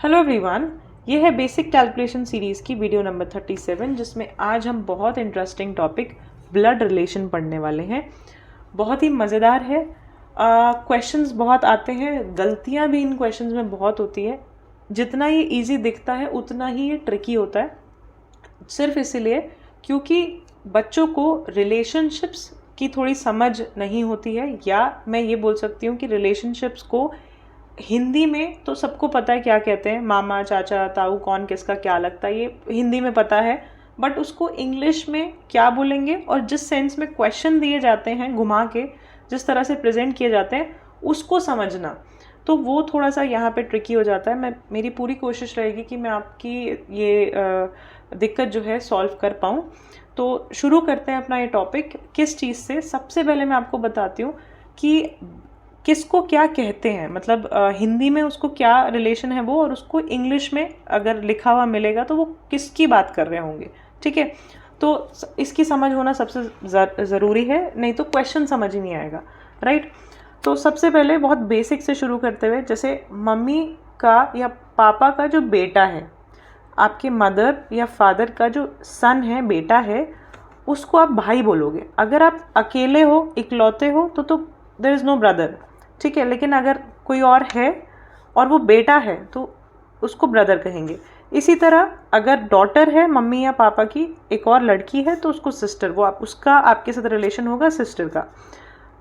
Hello everyone, ये है basic calculation series की वीडियो नंबर 37 जिसमें आज हम बहुत इंटरेस्टिंग टॉपिक ब्लड रिलेशन पढ़ने वाले हैं। बहुत ही मज़ेदार है। क्वेश्चंस बहुत आते हैं, गलतियां भी इन क्वेश्चंस में बहुत होती है। जितना ये इजी दिखता है उतना ही ये ट्रिकी होता है, सिर्फ इसीलिए क्योंकि बच्चों को रिलेशनशिप्स की थोड़ी समझ नहीं होती है, या मैं ये बोल सकती हूँ कि रिलेशनशिप्स को हिंदी में तो सबको पता है क्या कहते हैं, मामा, चाचा, ताऊ, कौन किसका क्या लगता है, ये हिंदी में पता है। बट उसको इंग्लिश में क्या बोलेंगे और जिस सेंस में क्वेश्चन दिए जाते हैं, घुमा के जिस तरह से प्रेजेंट किए जाते हैं, उसको समझना, तो वो थोड़ा सा यहाँ पे ट्रिकी हो जाता है। मेरी पूरी कोशिश रहेगी कि मैं आपकी ये दिक्कत जो है सॉल्व कर पाऊँ। तो शुरू करते हैं अपना ये टॉपिक। किस चीज़ से? सबसे पहले मैं आपको बताती हूँ कि किसको क्या कहते हैं, मतलब हिंदी में उसको क्या रिलेशन है वो, और उसको इंग्लिश में अगर लिखा हुआ मिलेगा तो वो किसकी बात कर रहे होंगे। ठीक है, तो इसकी समझ होना सबसे ज़रूरी है, नहीं तो क्वेश्चन समझ ही नहीं आएगा, राइट। तो सबसे पहले बहुत बेसिक से शुरू करते हुए, जैसे मम्मी का या पापा का जो बेटा है, आपके मदर या फादर का जो सन है, बेटा है, उसको आप भाई बोलोगे। अगर आप अकेले हो, इकलौते हो, तो देयर इज़ नो ब्रदर, ठीक है। लेकिन अगर कोई और है और वो बेटा है तो उसको ब्रदर कहेंगे। इसी तरह अगर डॉटर है मम्मी या पापा की, एक और लड़की है, तो उसको सिस्टर, वो उसका आपके साथ रिलेशन होगा सिस्टर का।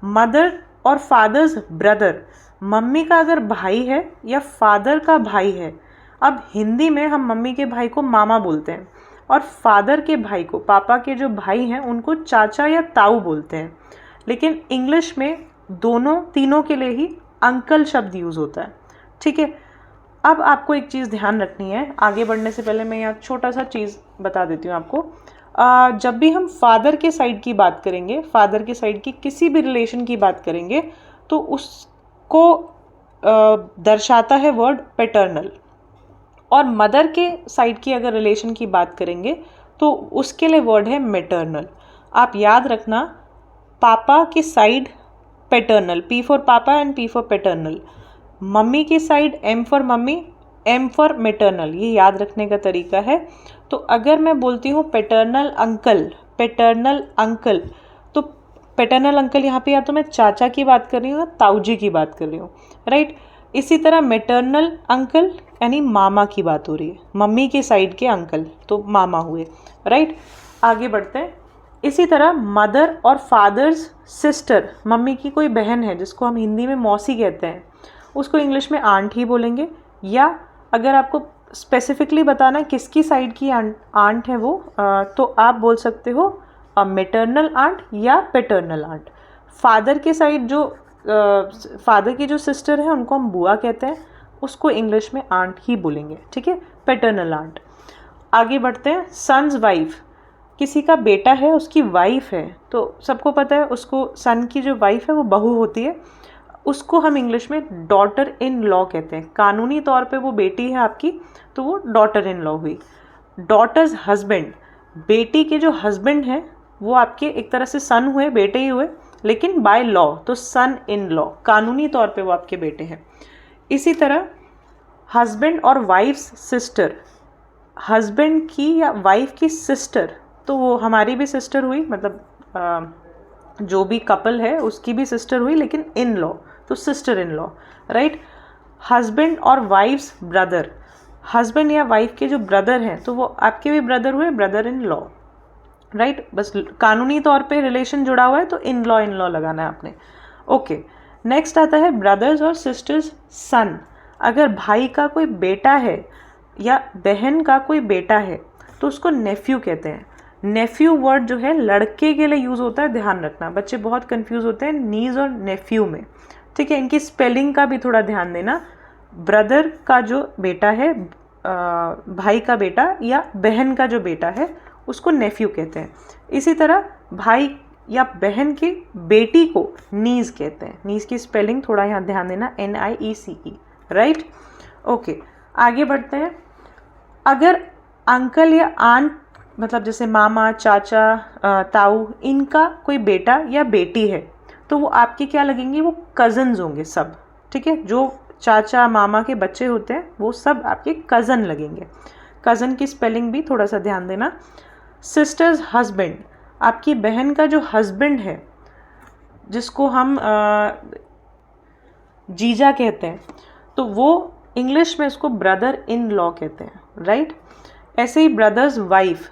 मदर और फादर्स ब्रदर, मम्मी का अगर भाई है या फादर का भाई है, अब हिंदी में हम मम्मी के भाई को मामा बोलते हैं और फादर के भाई को, पापा के जो भाई हैं, उनको चाचा या ताऊ बोलते हैं। लेकिन इंग्लिश में तीनों के लिए ही अंकल शब्द यूज़ होता है, ठीक है। अब आपको एक चीज़ ध्यान रखनी है, आगे बढ़ने से पहले मैं यहाँ छोटा सा चीज़ बता देती हूँ आपको। जब भी हम फादर के साइड की बात करेंगे, फादर के साइड की किसी भी रिलेशन की बात करेंगे, तो उसको दर्शाता है वर्ड पैटर्नल। और मदर के साइड की अगर रिलेशन की बात करेंगे तो उसके लिए वर्ड है मैटरनल। आप याद रखना, पापा की side paternal, P for papa and P for paternal. मम्मी की side M for mummy, M for maternal, ये याद रखने का तरीका है। तो अगर मैं बोलती हूँ पैटर्नल अंकल, तो पैटर्नल अंकल यहाँ पे या तो मैं चाचा की बात कर रही हूँ या ताऊ जी की बात कर रही हूँ, राइट। इसी तरह मैटरनल अंकल यानी मामा की बात हो रही है, मम्मी के साइड के अंकल तो मामा हुए, राइट। आगे बढ़ते हैं। इसी तरह मदर और फादर्स सिस्टर, मम्मी की कोई बहन है जिसको हम हिंदी में मौसी कहते हैं, उसको इंग्लिश में आंट ही बोलेंगे। या अगर आपको स्पेसिफिकली बताना है किसकी साइड की आंट है वो, तो आप बोल सकते हो मैटरनल आंट या पैटर्नल आंट। फादर के साइड जो फादर की जो सिस्टर है उनको हम बुआ कहते हैं, उसको इंग्लिश में आंट ही बोलेंगे, ठीक है, पैटर्नल आंट। आगे बढ़ते हैं। सन्स वाइफ, किसी का बेटा है, उसकी वाइफ है, तो सबको पता है उसको सन की जो वाइफ है वो बहू होती है, उसको हम इंग्लिश में डॉटर इन लॉ कहते हैं। कानूनी तौर पे वो बेटी है आपकी, तो वो डॉटर इन लॉ हुई। डॉटर्स हस्बैंड, बेटी के जो हस्बैंड हैं वो आपके एक तरह से सन हुए, बेटे ही हुए, लेकिन बाय लॉ तो सन इन लॉ, कानूनी तौर पे वो आपके बेटे हैं। इसी तरह हस्बैंड और वाइफ्स सिस्टर, हस्बैंड की या वाइफ की सिस्टर, तो वो हमारी भी सिस्टर हुई, मतलब जो भी कपल है उसकी भी सिस्टर हुई, लेकिन इन लॉ तो sister in law, right. Husband और वाइफ्स ब्रदर, हस्बैंड या वाइफ के जो ब्रदर हैं तो वो आपके भी ब्रदर हुए, ब्रदर इन लॉ, राइट। बस कानूनी तौर पे रिलेशन जुड़ा हुआ है तो इन लॉ लगाना है आपने। ओके, नेक्स्ट आता है ब्रदर्स और सिस्टर्स सन। अगर भाई का कोई बेटा है या बहन का कोई बेटा है तो उसको नेफ्यू कहते हैं। नेफ्यू वर्ड जो है लड़के के लिए यूज़ होता है, ध्यान रखना, बच्चे बहुत कंफ्यूज होते हैं नीज और नेफ्यू में, ठीक है। इनकी स्पेलिंग का भी थोड़ा ध्यान देना। ब्रदर का जो बेटा है, भाई का बेटा या बहन का जो बेटा है, उसको नेफ्यू कहते हैं। इसी तरह भाई या बहन की बेटी को नीज कहते हैं। नीज की स्पेलिंग थोड़ा यहाँ ध्यान देना, NIECE, राइट। ओके, आगे बढ़ते हैं। अगर अंकल या आंट, मतलब जैसे मामा, चाचा, ताऊ, इनका कोई बेटा या बेटी है तो वो आपके क्या लगेंगे, वो कज़न्स होंगे सब, ठीक है। जो चाचा मामा के बच्चे होते हैं वो सब आपके कज़न लगेंगे। कज़न की स्पेलिंग भी थोड़ा सा ध्यान देना। सिस्टर्स हस्बैंड, आपकी बहन का जो हस्बैंड है जिसको हम जीजा कहते हैं, तो वो इंग्लिश में उसको ब्रदर इन लॉ कहते हैं, राइट। ऐसे ही ब्रदर्स वाइफ,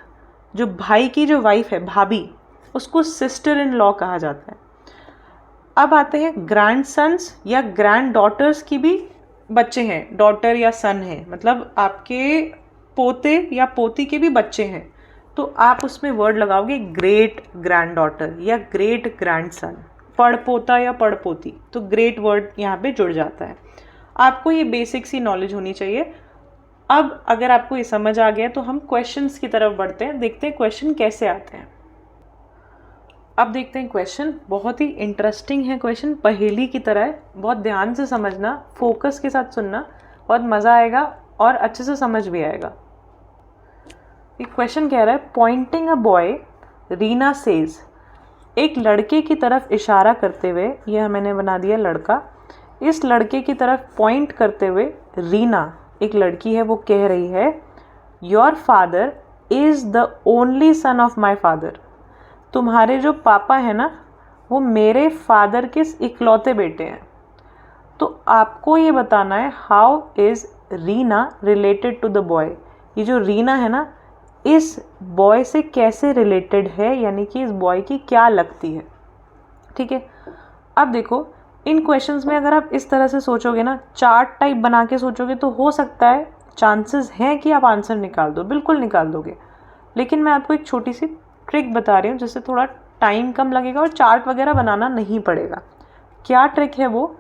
जो भाई की जो वाइफ है भाभी, उसको सिस्टर इन लॉ कहा जाता है। अब आते हैं ग्रैंड सन्स या ग्रैंड डॉटर्स की भी बच्चे हैं, डॉटर या सन है, मतलब आपके पोते या पोती के भी बच्चे हैं, तो आप उसमें वर्ड लगाओगे ग्रेट ग्रैंड डॉटर या ग्रेट ग्रैंड सन, पड़पोता या पड़पोती, तो ग्रेट वर्ड यहाँ पे जुड़ जाता है। आपको ये बेसिक सी नॉलेज होनी चाहिए। अब अगर आपको ये समझ आ गया तो हम क्वेश्चंस की तरफ बढ़ते हैं, देखते हैं क्वेश्चन कैसे आते हैं। अब देखते हैं क्वेश्चन, बहुत ही इंटरेस्टिंग है क्वेश्चन, पहेली की तरह है, बहुत ध्यान से समझना, फोकस के साथ सुनना, बहुत मज़ा आएगा और अच्छे से समझ भी आएगा। एक क्वेश्चन कह रहा है, pointing a boy Reena says, एक लड़के की तरफ इशारा करते हुए, यह मैंने बना दिया लड़का, इस लड़के की तरफ पॉइंट करते हुए रीना, एक लड़की है, वो कह रही है, your father is the only son of my father, तुम्हारे जो पापा हैं ना वो मेरे फादर के इकलौते बेटे हैं। तो आपको ये बताना है how is Reena related to the boy, ये जो रीना है ना इस बॉय से कैसे रिलेटेड है, यानी कि इस बॉय की क्या लगती है, ठीक है। अब देखो इन क्वेश्चंस में अगर आप इस तरह से सोचोगे ना, चार्ट टाइप बना के सोचोगे, तो हो सकता है चांसेस हैं कि आप आंसर निकाल दो, बिल्कुल निकाल दोगे। लेकिन मैं आपको एक छोटी सी ट्रिक बता रही हूँ जिससे थोड़ा टाइम कम लगेगा और चार्ट वगैरह बनाना नहीं पड़ेगा। क्या ट्रिक है वो,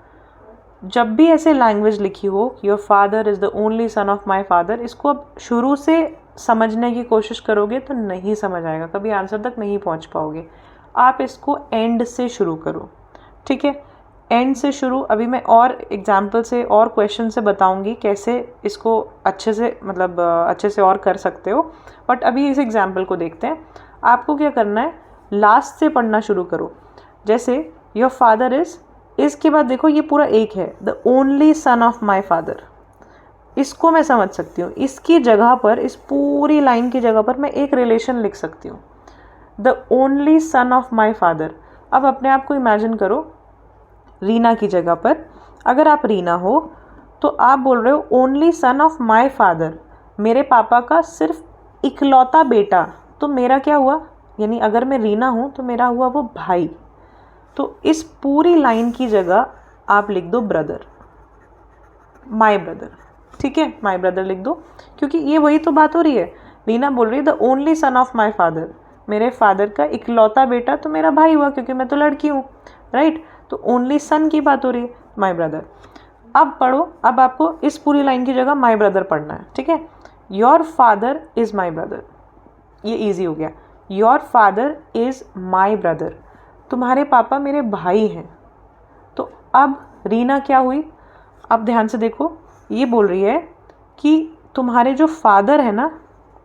जब भी ऐसे लैंग्वेज लिखी हो, your father is the only son of my father, इसको अब शुरू से समझने की कोशिश करोगे तो नहीं समझ आएगा, कभी आंसर तक नहीं पहुँच पाओगे। आप इसको एंड से शुरू करो, ठीक है, एंड से शुरू। अभी मैं और एग्जाम्पल से और क्वेश्चन से बताऊंगी कैसे इसको अच्छे से, मतलब अच्छे से और कर सकते हो, बट अभी इस एग्जाम्पल को देखते हैं। आपको क्या करना है, लास्ट से पढ़ना शुरू करो। जैसे योर फादर इज़, इसके बाद देखो ये पूरा एक है, the only son of my father, इसको मैं समझ सकती हूँ, इसकी जगह पर, इस पूरी लाइन की जगह पर मैं एक रिलेशन लिख सकती हूँ, the only son of my father. अब अपने आप को इमेजिन करो रीना की जगह पर, अगर आप रीना हो तो आप बोल रहे हो only son of my father, मेरे पापा का सिर्फ इकलौता बेटा, तो मेरा क्या हुआ, यानी अगर मैं रीना हूँ तो मेरा हुआ वो भाई। तो इस पूरी लाइन की जगह आप लिख दो ब्रदर, माई ब्रदर, ठीक है, माई ब्रदर लिख दो, क्योंकि ये वही तो बात हो रही है। रीना बोल रही है the only son of my father, मेरे फादर का इकलौता बेटा तो मेरा भाई हुआ क्योंकि मैं तो लड़की हूँ, राइट। तो ओनली सन की बात हो रही है, माई ब्रदर। अब पढ़ो, अब आपको इस पूरी लाइन की जगह माई ब्रदर पढ़ना है, ठीक है। Your father is my brother, ये इजी हो गया, your father is my brother, तुम्हारे पापा मेरे भाई हैं। तो अब रीना क्या हुई, अब ध्यान से देखो, ये बोल रही है कि तुम्हारे जो फादर है ना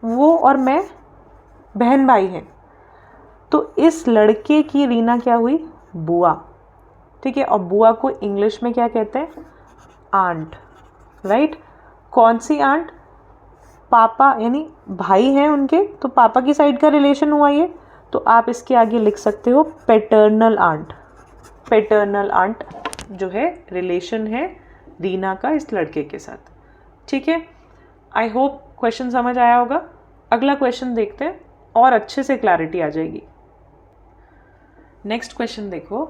वो और मैं बहन भाई हैं, तो इस लड़के की रीना क्या हुई, बुआ, ठीक है। और बुआ को इंग्लिश में क्या कहते हैं, आंट, राइट। कौन सी आंट, पापा यानी भाई हैं उनके, तो पापा की साइड का रिलेशन हुआ ये, तो आप इसके आगे लिख सकते हो पैटर्नल आंट। पैटर्नल आंट जो है रिलेशन है रीना का इस लड़के के साथ, ठीक है। आई होप क्वेश्चन समझ आया होगा। अगला क्वेश्चन देखते हैं और अच्छे से क्लैरिटी आ जाएगी। नेक्स्ट क्वेश्चन देखो,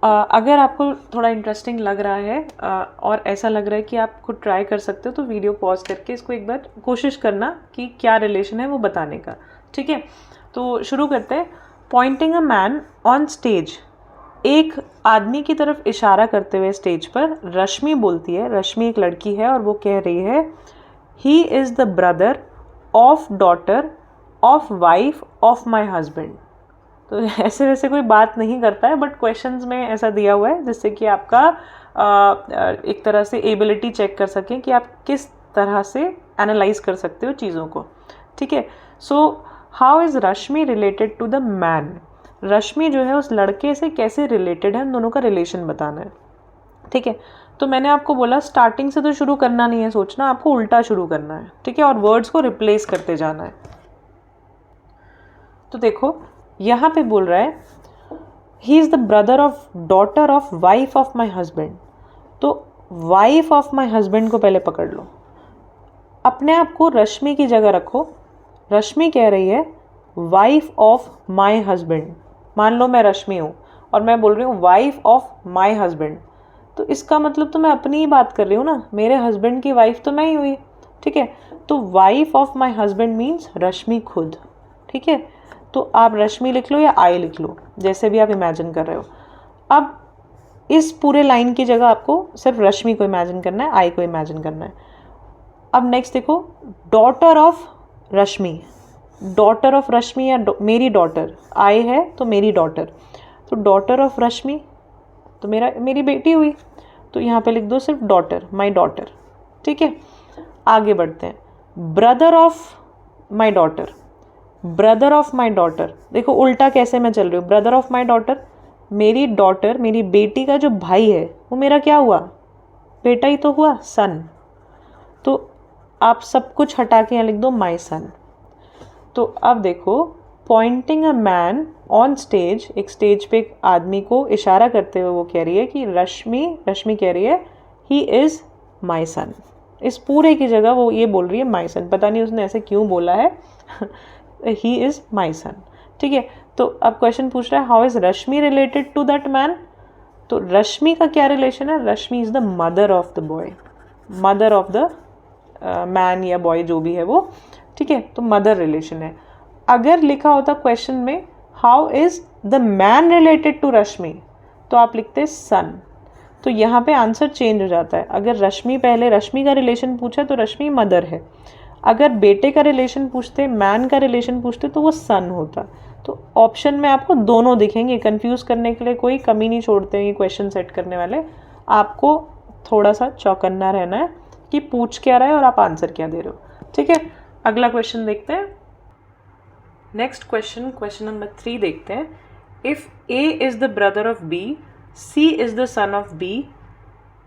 अगर आपको थोड़ा इंटरेस्टिंग लग रहा है और ऐसा लग रहा है कि आप खुद ट्राई कर सकते हो तो वीडियो पॉज करके इसको एक बार कोशिश करना कि क्या रिलेशन है वो बताने का, ठीक है। तो शुरू करते हैं। Pointing a man on stage, एक आदमी की तरफ इशारा करते हुए स्टेज पर रश्मि बोलती है, रश्मि एक लड़की है और वो कह रही है he is the brother of daughter of wife of my husband. तो ऐसे वैसे कोई बात नहीं करता है, बट क्वेश्चंस में ऐसा दिया हुआ है जिससे कि आपका एक तरह से एबिलिटी चेक कर सकें कि आप किस तरह से एनालाइज कर सकते हो चीज़ों को, ठीक है। So how is Rashmi related to the man, Rashmi जो है उस लड़के से कैसे रिलेटेड है, उन दोनों का रिलेशन बताना है, ठीक है। तो मैंने आपको बोला स्टार्टिंग से तो शुरू करना नहीं है सोचना, आपको उल्टा शुरू करना है, ठीक है, और वर्ड्स को रिप्लेस करते जाना है। तो देखो यहाँ पे बोल रहा है he is the brother of daughter of wife of my husband. तो वाइफ ऑफ माई हस्बैंड को पहले पकड़ लो, अपने आप को रश्मि की जगह रखो। रश्मि कह रही है वाइफ ऑफ माई हस्बैंड। मान लो मैं रश्मि हूँ और मैं बोल रही हूँ वाइफ ऑफ माई हस्बैंड, तो इसका मतलब तो मैं अपनी ही बात कर रही हूँ ना, मेरे हस्बैंड की वाइफ तो मैं ही हुई, ठीक है। तो wife of my husband means Rashmi खुद, ठीक है। तो आप रश्मि लिख लो या आई लिख लो, जैसे भी आप इमेजिन कर रहे हो। अब इस पूरे लाइन की जगह आपको सिर्फ रश्मि को इमेजिन करना है, आई को इमेजिन करना है। अब नेक्स्ट देखो daughter of Rashmi, daughter of Rashmi या मेरी डॉटर, आई है तो मेरी डॉटर, तो डॉटर ऑफ रश्मि तो मेरी बेटी हुई, तो यहाँ पे लिख दो सिर्फ डॉटर, माई डॉटर, ठीक है। आगे बढ़ते हैं brother of my daughter, brother of my daughter, देखो उल्टा कैसे मैं चल रही हूँ। ब्रदर ऑफ माई डॉटर, मेरी डॉटर मेरी बेटी का जो भाई है वो मेरा क्या हुआ, बेटा ही तो हुआ, सन। तो आप सब कुछ हटा के यहाँ लिख दो माई सन। तो अब देखो pointing a man on stage, एक स्टेज पे एक आदमी को इशारा करते हुए वो कह रही है कि रश्मि कह रही है ही इज़ माई सन। इस पूरे की जगह वो ये बोल रही है माई सन, पता नहीं उसने ऐसे क्यों बोला है ही इज़ माई सन, ठीक है। तो अब क्वेश्चन पूछ रहा है how is Rashmi related to that man. तो रश्मि का क्या रिलेशन है, Rashmi is the mother of the boy, mother of the man या बॉय जो भी है वो, ठीक है। तो मदर रिलेशन है। अगर लिखा होता क्वेश्चन में how is the man related to Rashmi, तो आप लिखते सन, तो यहाँ पे आंसर चेंज हो जाता है। अगर रश्मि पहले रश्मि का रिलेशन पूछा तो रश्मि मदर है, अगर बेटे का रिलेशन पूछते, मैन का रिलेशन पूछते तो वो सन होता। तो ऑप्शन में आपको दोनों दिखेंगे, कंफ्यूज करने के लिए कोई कमी नहीं छोड़ते हैं ये क्वेश्चन सेट करने वाले। आपको थोड़ा सा चौकन्ना रहना है कि पूछ क्या रहा है और आप आंसर क्या दे रहे हो, ठीक है। अगला क्वेश्चन देखते हैं। नेक्स्ट क्वेश्चन, क्वेश्चन नंबर 3 देखते हैं। If A is the brother of B, C is the son of B,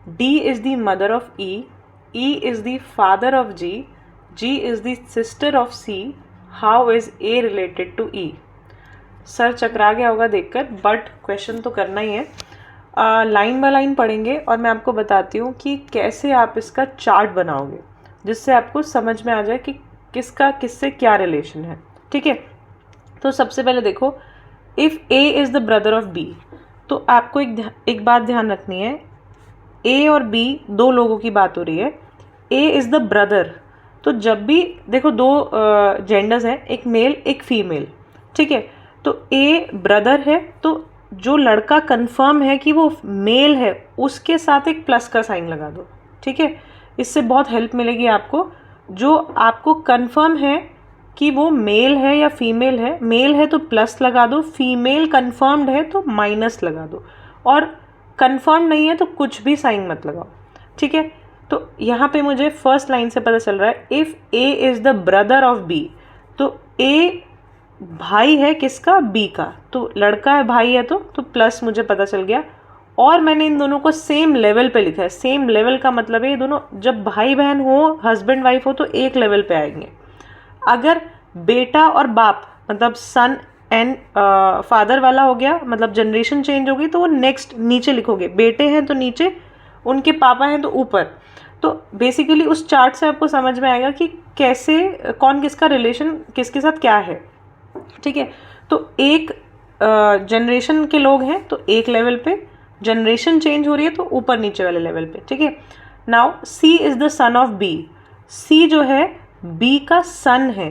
D is the mother of E is the father of G, G is the sister of C, how is A related to E. Sir चकरा गया होगा देखकर, but question तो करना ही है। Line by line पढ़ेंगे और मैं आपको बताती हूँ कि कैसे आप इसका चार्ट बनाओगे, जिससे आपको समझ में आ जाए कि किसका किससे क्या रिलेशन है, ठीक है। तो सबसे पहले देखो if A is the brother of B, तो आपको एक बात ध्यान रखनी है, ए और बी दो लोगों की बात हो रही है। ए इज़ द ब्रदर, तो जब भी देखो दो जेंडर्स हैं, एक मेल एक फीमेल, ठीक है। तो ए ब्रदर है, तो जो लड़का कंफर्म है कि वो मेल है उसके साथ एक प्लस का साइन लगा दो, ठीक है। इससे बहुत हेल्प मिलेगी आपको। जो आपको कंफर्म है कि वो मेल है या फीमेल है, मेल है तो प्लस लगा दो, फीमेल कंफर्म्ड है तो माइनस लगा दो, और कंफर्म नहीं है तो कुछ भी साइन मत लगाओ, ठीक है। तो यहाँ पे मुझे फर्स्ट लाइन से पता चल रहा है if A is the brother of B, तो ए भाई है किसका, बी का, तो लड़का है भाई है तो प्लस मुझे पता चल गया। और मैंने इन दोनों को सेम लेवल पे लिखा है। सेम लेवल का मतलब है ये दोनों जब भाई बहन हो, हस्बैंड वाइफ हो, तो एक लेवल पे आएंगे। अगर बेटा और बाप मतलब सन एंड फादर वाला हो गया, मतलब जनरेशन चेंज हो गई, तो वो नेक्स्ट नीचे लिखोगे। बेटे हैं तो नीचे, उनके पापा हैं तो ऊपर। तो बेसिकली उस चार्ट से आपको समझ में आएगा कि कैसे कौन किसका रिलेशन किसके साथ क्या है, ठीक है। तो एक जनरेशन के लोग हैं तो एक लेवल पे, जनरेशन चेंज हो रही है तो ऊपर नीचे वाले लेवल पे, ठीक है। Now C is the son of B, C जो है बी का सन है,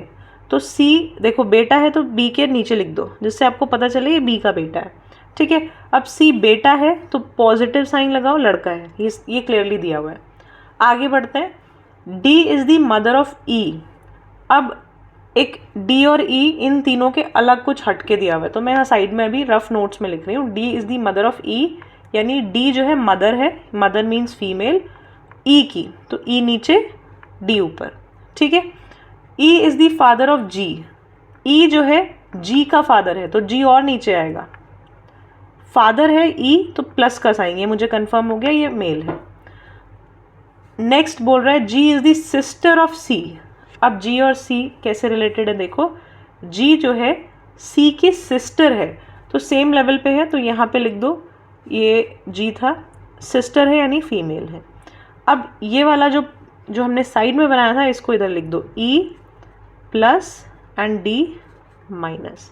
तो सी देखो बेटा है तो बी के नीचे लिख दो, जिससे आपको पता चले ये बी का बेटा है, ठीक है। अब सी बेटा है तो पॉजिटिव साइन लगाओ, लड़का है, ये क्लियरली दिया हुआ है। आगे बढ़ते हैं। D is the mother of E. अब एक डी और ई इन तीनों के अलग कुछ हटके दिया हुआ है, तो मैं यहाँ साइड में अभी रफ नोट्स में लिख रही हूँ। D is the mother of E, यानी डी जो है मदर है, मदर मीन्स फीमेल, ई की, तो ई नीचे डी ऊपर, ठीक है। E is the father of जी, ई जो है जी का फादर है तो जी और नीचे आएगा। फादर है ई तो प्लस का साइन, ये मुझे कंफर्म हो गया, ये मेल है। नेक्स्ट बोल रहा है जी इज़ द सिस्टर ऑफ सी। अब जी और सी कैसे रिलेटेड है देखो, जी जो है सी की सिस्टर है, तो सेम लेवल पे है, तो यहाँ पे लिख दो ये जी था, सिस्टर है यानी फीमेल है। अब ये वाला जो हमने साइड में बनाया था इसको इधर लिख दो E plus and D minus.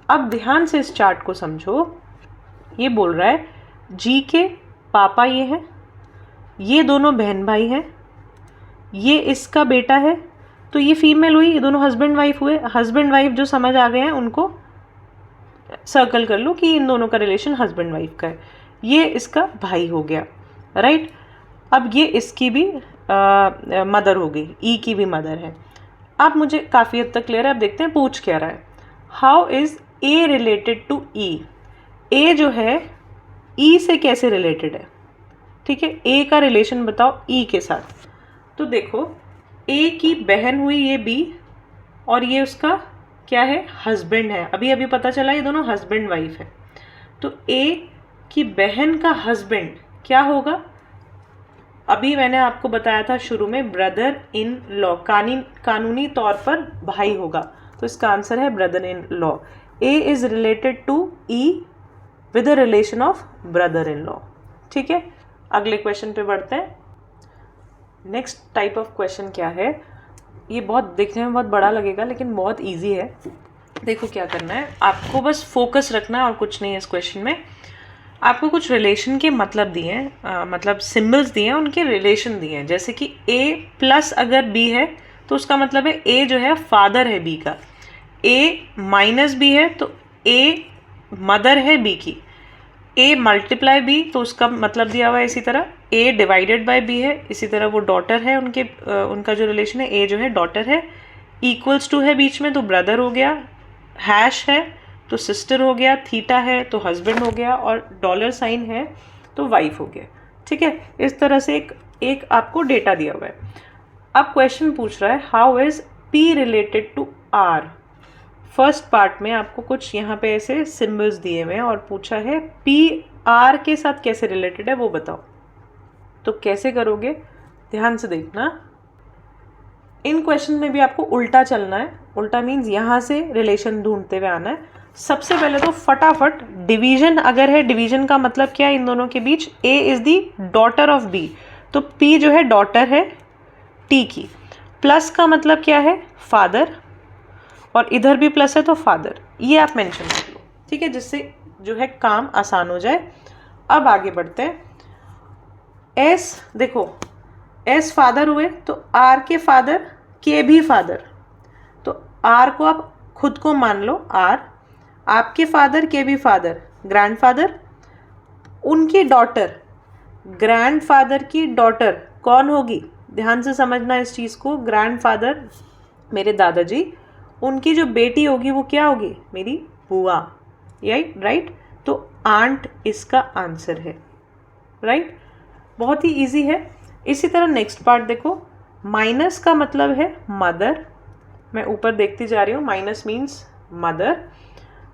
अब ध्यान से इस चार्ट को समझो, ये बोल रहा है जी के पापा ये हैं, ये दोनों बहन भाई हैं, ये इसका बेटा है, तो ये फीमेल हुई, ये दोनों हस्बैंड वाइफ हुए। हस्बैंड वाइफ जो समझ आ गए हैं उनको सर्कल कर लो कि इन दोनों का रिलेशन हस्बैंड वाइफ का है। ये इसका भाई हो गया, राइट। अब ये इसकी भी मदर हो गई, ई की भी मदर है। अब मुझे काफ़ी हद तक क्लियर है। अब देखते हैं पूछ क्या रहा है। How is A related to E. A जो है ई से कैसे रिलेटेड है, ठीक है, ए का रिलेशन बताओ ई के साथ। तो देखो ए की बहन हुई ये बी, और ये उसका क्या है, हस्बैंड है। अभी अभी पता चला ये दोनों हस्बैंड वाइफ है। तो ए की बहन का हस्बैंड क्या होगा, अभी मैंने आपको बताया था शुरू में, ब्रदर इन लॉ, कानूनी तौर पर भाई होगा, तो इसका आंसर है brother in law. A is related to E with the relation of brother in law. ठीक है, अगले क्वेश्चन पे बढ़ते हैं। नेक्स्ट टाइप ऑफ क्वेश्चन क्या है, ये बहुत देखने में बहुत बड़ा लगेगा लेकिन बहुत इजी है। देखो क्या करना है, आपको बस फोकस रखना है और कुछ नहीं है इस क्वेश्चन में। आपको कुछ रिलेशन के मतलब दिए हैं, मतलब सिंबल्स दिए हैं, उनके रिलेशन दिए हैं। जैसे कि ए प्लस अगर बी है तो उसका मतलब है ए जो है फादर है बी का, ए माइनस बी है तो ए मदर है बी की, ए मल्टीप्लाई बी तो उसका मतलब दिया हुआ है इसी तरह, ए डिवाइडेड बाय बी है, इसी तरह वो डॉटर है, उनका जो रिलेशन है, ए जो है डॉटर है, इक्वल्स टू है बीच में तो ब्रदर हो गया, हैश है तो सिस्टर हो गया, थीटा है तो हस्बैंड हो गया, और डॉलर साइन है तो वाइफ हो गया। ठीक है, इस तरह से एक आपको डेटा दिया हुआ है। अब क्वेश्चन पूछ रहा है how is P related to R. First part में आपको कुछ यहाँ पे ऐसे सिंबल्स दिए हुए हैं और पूछा है पी आर के साथ कैसे रिलेटेड है वो बताओ। तो कैसे करोगे, ध्यान से देखना। इन क्वेश्चन में भी आपको उल्टा चलना है। उल्टा मीन्स यहाँ से रिलेशन ढूंढते हुए आना है। सबसे पहले तो फटाफट डिवीजन अगर है, डिवीजन का मतलब क्या है इन दोनों के बीच, A is the daughter of B, तो पी जो है डॉटर है टी की। प्लस का मतलब क्या है, फादर, और इधर भी प्लस है तो फादर, ये आप मेंशन कर लो। ठीक है, जिससे जो है काम आसान हो जाए। अब आगे बढ़ते हैं। एस देखो, एस फादर हुए तो आर के फादर के भी फादर, तो आर को आप खुद को मान लो आर, आपके फादर के भी फादर ग्रैंडफादर, उनकी डॉटर ग्रैंडफादर की डॉटर कौन होगी, ध्यान से समझना इस चीज़ को। ग्रैंडफादर मेरे दादाजी, उनकी जो बेटी होगी वो क्या होगी, मेरी बुआ, राइट। तो आंट इसका आंसर है, राइट। बहुत ही इजी है। इसी तरह नेक्स्ट पार्ट देखो, माइनस का मतलब है मदर, मैं ऊपर देखती जा रही हूँ, माइनस मीन्स मदर।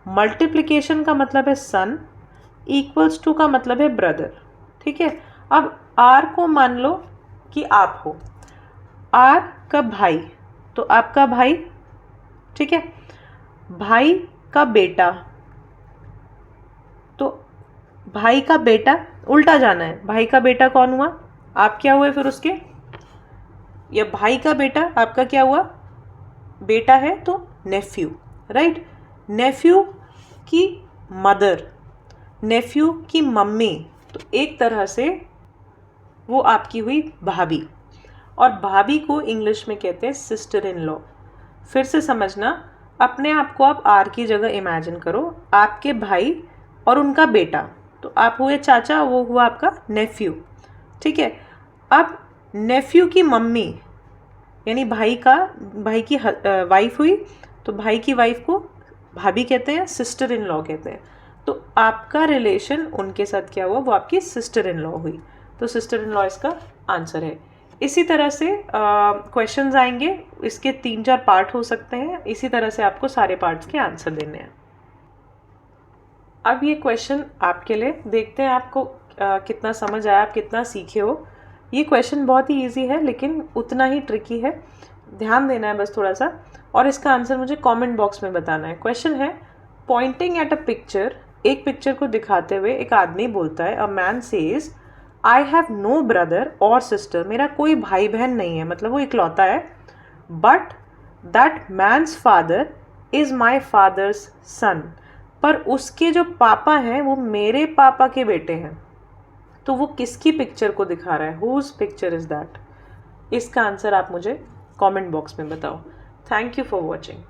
मल्टीप्लिकेशन का मतलब है सन, इक्वल्स टू का मतलब है ब्रदर। ठीक है, अब आर को मान लो कि आप हो, आर का भाई तो आपका भाई, ठीक है, भाई का बेटा, तो भाई का बेटा उल्टा जाना है, भाई का बेटा कौन हुआ, आप क्या हुए फिर उसके, या भाई का बेटा आपका क्या हुआ, बेटा है तो नेफ्यू, राइट। नेफ्यू की मदर, नेफ्यू की मम्मी, तो एक तरह से वो आपकी हुई भाभी, और भाभी को इंग्लिश में कहते हैं सिस्टर इन लॉ। फिर से समझना, अपने आप को आप आर की जगह इमेजिन करो, आपके भाई और उनका बेटा, तो आप हुए चाचा, वो हुआ आपका नेफ्यू। ठीक है, अब नेफ्यू की मम्मी यानी भाई की वाइफ हुई, तो भाई की वाइफ को भाभी कहते हैं, सिस्टर इन लॉ कहते हैं। तो आपका रिलेशन उनके साथ क्या हुआ, वो आपकी सिस्टर इन लॉ हुई, तो सिस्टर इन लॉ इसका आंसर है। इसी तरह से क्वेश्चंस आएंगे, इसके 3-4 पार्ट हो सकते हैं, इसी तरह से आपको सारे पार्ट्स के आंसर देने हैं। अब ये क्वेश्चन आपके लिए, देखते हैं आपको कितना समझ आया, आप कितना सीखे हो। ये क्वेश्चन बहुत ही ईजी है लेकिन उतना ही ट्रिकी है, ध्यान देना है बस थोड़ा सा, और इसका आंसर मुझे कमेंट बॉक्स में बताना है। क्वेश्चन है, पॉइंटिंग एट अ पिक्चर, एक पिक्चर को दिखाते हुए एक आदमी बोलता है, a man says I have no brother और सिस्टर, मेरा कोई भाई बहन नहीं है, मतलब वो इकलौता है, but that man's father is my father's son, पर उसके जो पापा हैं वो मेरे पापा के बेटे हैं। तो वो किसकी पिक्चर को दिखा रहा है, हुज पिक्चर इज़ दैट? इसका आंसर आप मुझे कमेंट बॉक्स में बताओ। Thank you for watching.